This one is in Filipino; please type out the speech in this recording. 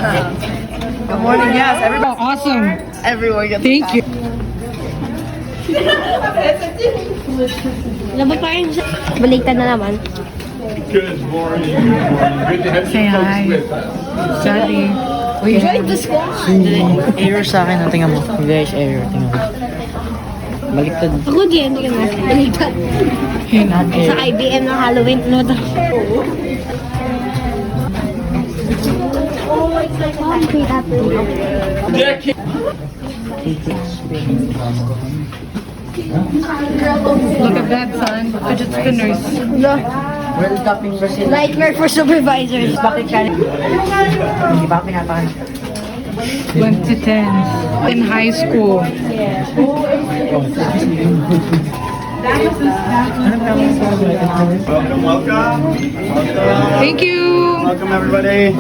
Good morning, yes. Everybody, Awesome. everyone gets Thank you. Laban pa rin siya. Baliktad na naman. Good morning. Good to have Say you hi. with us. Daddy. Uy, Join the squad. Error sa akin, tingnan mo. Guys, error, tingnan mo. Baliktad. Ako din, hindi ka na. Baliktad. Sa IBM ng Halloween, ano to? Look at that, son. Fidget spinners. World Cup in Brazil. Nightmare for supervisors. Bakit ka? Hindi ba ako pinapakan? Went to 10 in high school. Welcome, welcome. Thank you. Welcome, everybody.